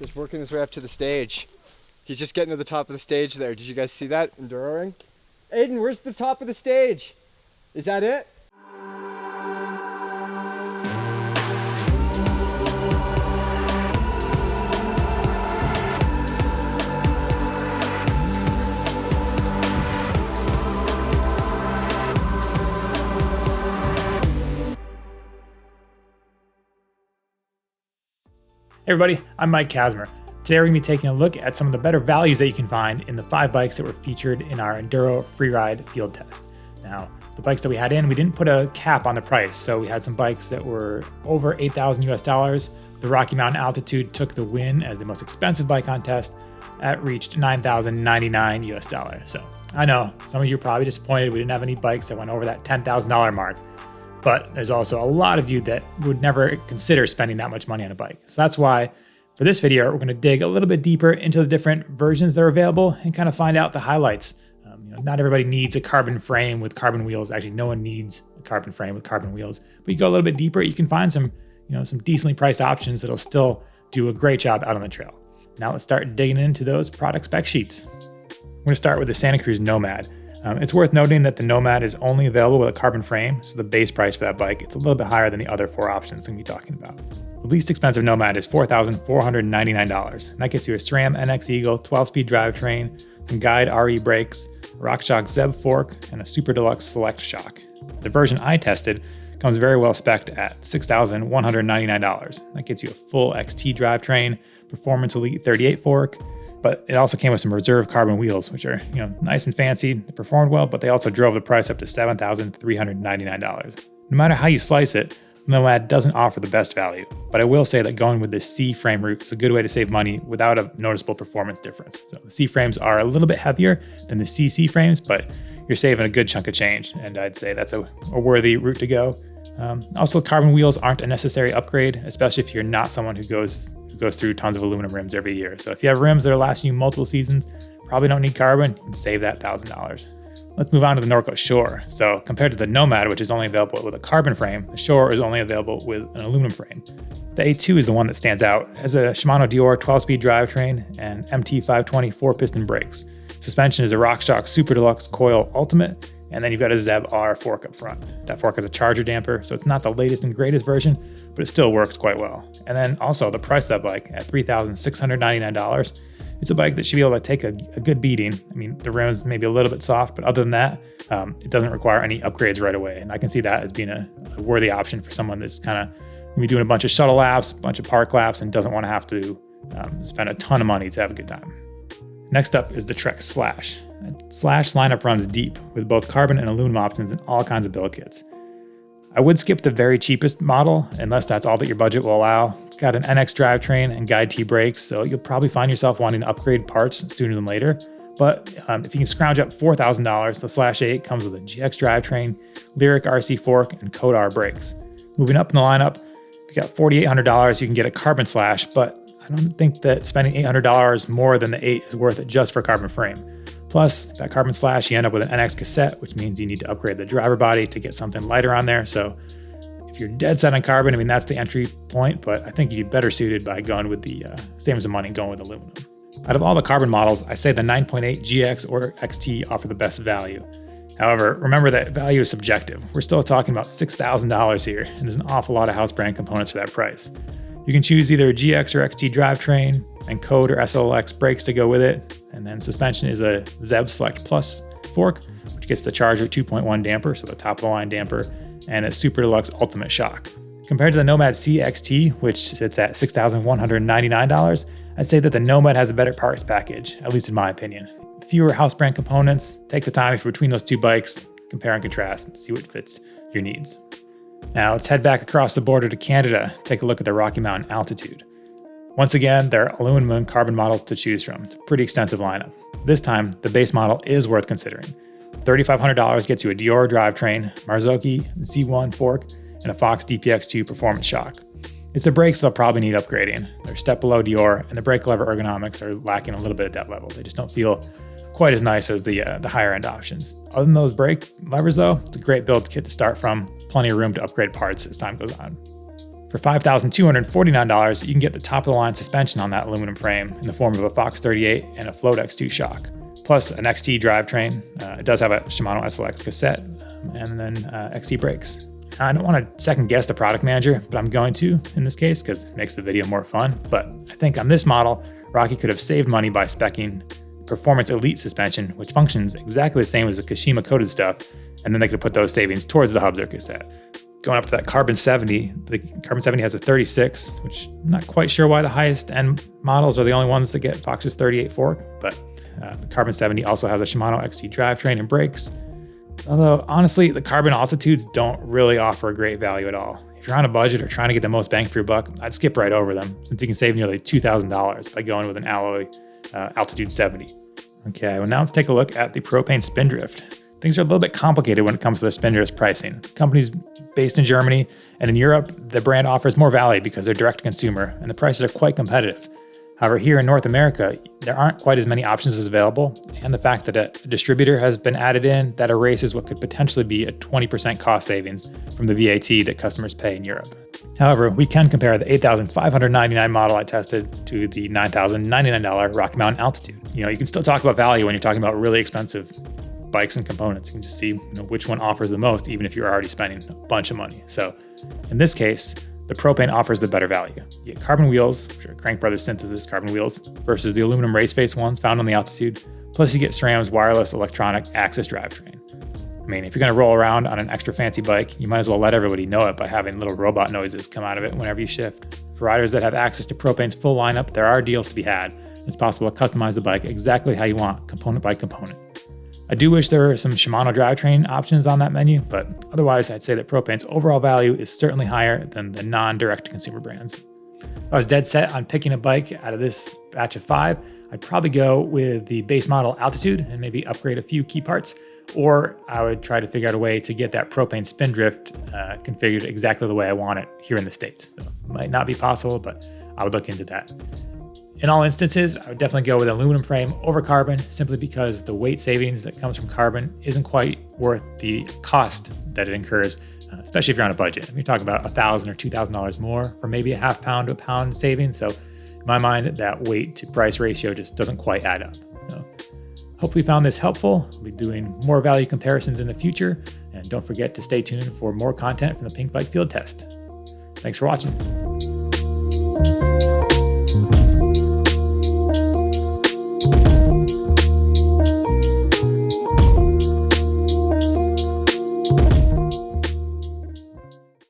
Just working his way up to the stage. He's just getting to the top of the stage there. Did you guys see that? Enduroing? Aiden, where's the top of the stage? Is that it? Hey everybody, I'm Mike Kasmer. Today we're going to be taking a look at some of the better values that you can find in the 5 bikes that were featured in our Enduro Freeride field test. Now, the bikes that we had in, we didn't put a cap on the price, so we had some bikes that were over $8,000 US. The Rocky Mountain Altitude took the win as the most expensive bike on test. That reached $9,099 US. So I know some of you are probably disappointed we didn't have any bikes that went over that $10,000 mark. But there's also a lot of you that would never consider spending that much money on a bike. So that's why for this video, we're going to dig a little bit deeper into the different versions that are available and kind of find out the highlights. Not everybody needs a carbon frame with carbon wheels. Actually, no one needs a carbon frame with carbon wheels. But you go a little bit deeper, you can find some decently priced options that'll still do a great job out on the trail. Now let's start digging into those product spec sheets. I'm going to start with the Santa Cruz Nomad. It's worth noting that the Nomad is only available with a carbon frame, so the base price for that bike is a little bit higher than the other 4 options I'm going to be talking about. The least expensive Nomad is $4,499, and that gets you a SRAM NX Eagle 12-speed drivetrain, some Guide RE brakes, a RockShox Zeb fork, and a Super Deluxe Select shock. The version I tested comes very well spec'd at $6,199. That gets you a full XT drivetrain, Performance Elite 38 fork, but it also came with some reserve carbon wheels, which are nice and fancy. They performed well, but they also drove the price up to $7,399. No matter how you slice it, Nomad doesn't offer the best value, but I will say that going with the C frame route is a good way to save money without a noticeable performance difference. So the C frames are a little bit heavier than the CC frames, but you're saving a good chunk of change, and I'd say that's a worthy route to go. Also, carbon wheels aren't a necessary upgrade, especially if you're not someone who goes through tons of aluminum rims every year. So if you have rims that are lasting you multiple seasons, probably don't need carbon, you can save that $1,000. Let's move on to the Norco Shore. So compared to the Nomad, which is only available with a carbon frame, the Shore is only available with an aluminum frame. The A2 is the one that stands out. It has a Shimano Deore 12-speed drivetrain and MT520 4-piston brakes. Suspension is a RockShox Super Deluxe Coil Ultimate, and then you've got a Zeb R fork up front. That fork has a charger damper, so it's not the latest and greatest version, but it still works quite well. And then also the price of that bike at $3,699. It's a bike that should be able to take a good beating. I mean, the rims may be a little bit soft, but other than that, it doesn't require any upgrades right away. And I can see that as being a worthy option for someone that's kind of going to be doing a bunch of shuttle laps, a bunch of park laps, and doesn't want to have to spend a ton of money to have a good time. Next up is the Trek Slash. Slash lineup runs deep with both carbon and aluminum options and all kinds of billet kits. I would skip the very cheapest model unless that's all that your budget will allow. It's got an NX drivetrain and Guide T brakes, so you'll probably find yourself wanting to upgrade parts sooner than later. But if you can scrounge up $4,000, the Slash 8 comes with a GX drivetrain, Lyric RC fork, and Kodar brakes. Moving up in the lineup, if you got $4,800, you can get a carbon Slash, but I don't think that spending $800 more than the 8 is worth it just for carbon frame. Plus, that carbon Slash, you end up with an NX cassette, which means you need to upgrade the driver body to get something lighter on there. So if you're dead set on carbon, I mean, that's the entry point, but I think you'd be better suited by going with the savings of money going with aluminum. Out of all the carbon models, I say the 9.8 GX or XT offer the best value. However, remember that value is subjective. We're still talking about $6,000 here, and there's an awful lot of house brand components for that price. You can choose either a GX or XT drivetrain and Code or SLX brakes to go with it. And then suspension is a Zeb Select Plus fork, which gets the Charger 2.1 damper, so the top of the line damper, and a Super Deluxe Ultimate shock. Compared to the Nomad CXT, which sits at $6,199, I'd say that the Nomad has a better parts package, at least in my opinion. Fewer house brand components. Take the time between those 2 bikes, compare and contrast, and see what fits your needs. Now let's head back across the border to Canada, take a look at the Rocky Mountain Altitude. Once again, there are aluminum and carbon models to choose from. It's a pretty extensive lineup. This time, the base model is worth considering. $3,500 gets you a Deore drivetrain, Marzocchi Z1 fork, and a Fox DPX2 performance shock. It's the brakes they'll probably need upgrading. They're a step below Deore, and the brake lever ergonomics are lacking a little bit at that level. They just don't feel quite as nice as the higher end options. Other than those brake levers though, it's a great build kit to start from. Plenty of room to upgrade parts as time goes on. For $5,249, you can get the top-of-the-line suspension on that aluminum frame in the form of a Fox 38 and a Float X2 shock, plus an XT drivetrain. It does have a Shimano SLX cassette, and then XT brakes. I don't want to second guess the product manager, but I'm going to in this case because it makes the video more fun. But I think on this model, Rocky could have saved money by speccing Performance Elite suspension, which functions exactly the same as the Kashima coated stuff, and then they could have put those savings towards the Hubs or cassette. Going up to that Carbon 70, the Carbon 70 has a 36, which I'm not quite sure why the highest end models are the only ones that get Fox's 38 fork, but the Carbon 70 also has a Shimano XT drivetrain and brakes. Although, honestly, the Carbon Altitudes don't really offer a great value at all. If you're on a budget or trying to get the most bang for your buck, I'd skip right over them, since you can save nearly $2,000 by going with an alloy Altitude 70. Okay, well now let's take a look at the Propane Spindrift. Things are a little bit complicated when it comes to the Spindrift pricing. Companies based in Germany and in Europe, the brand offers more value because they're direct to consumer, and the prices are quite competitive. However, here in North America, there aren't quite as many options as available, and the fact that a distributor has been added in that erases what could potentially be a 20% cost savings from the VAT that customers pay in Europe. However, we can compare the $8,599 model I tested to the $9,099 Rocky Mountain Altitude. You can still talk about value when you're talking about really expensive bikes and components. You can just see which one offers the most, even if you're already spending a bunch of money. So in this case, the Propane offers the better value. You get carbon wheels, which are Crank Brothers Synthesis carbon wheels, versus the aluminum race face ones found on the Altitude. Plus you get SRAM's wireless electronic Axis drivetrain. I mean, if you're going to roll around on an extra fancy bike, you might as well let everybody know it by having little robot noises come out of it whenever you shift. For riders that have access to Propane's full lineup, there are deals to be had. It's possible to customize the bike exactly how you want, component by component. I do wish there were some Shimano drivetrain options on that menu, but otherwise I'd say that Propane's overall value is certainly higher than the non-direct-to-consumer brands. If I was dead set on picking a bike out of this batch of 5, I'd probably go with the base model Altitude and maybe upgrade a few key parts, or I would try to figure out a way to get that Propane Spindrift configured exactly the way I want it here in the States. So it might not be possible, but I would look into that. In all instances, I would definitely go with an aluminum frame over carbon, simply because the weight savings that comes from carbon isn't quite worth the cost that it incurs, especially if you're on a budget. You're talking about $1,000 or $2,000 more for maybe a half pound to a pound savings. So in my mind, that weight to price ratio just doesn't quite add up. So hopefully you found this helpful. We'll be doing more value comparisons in the future. And don't forget to stay tuned for more content from the Pinkbike Field Test. Thanks for watching.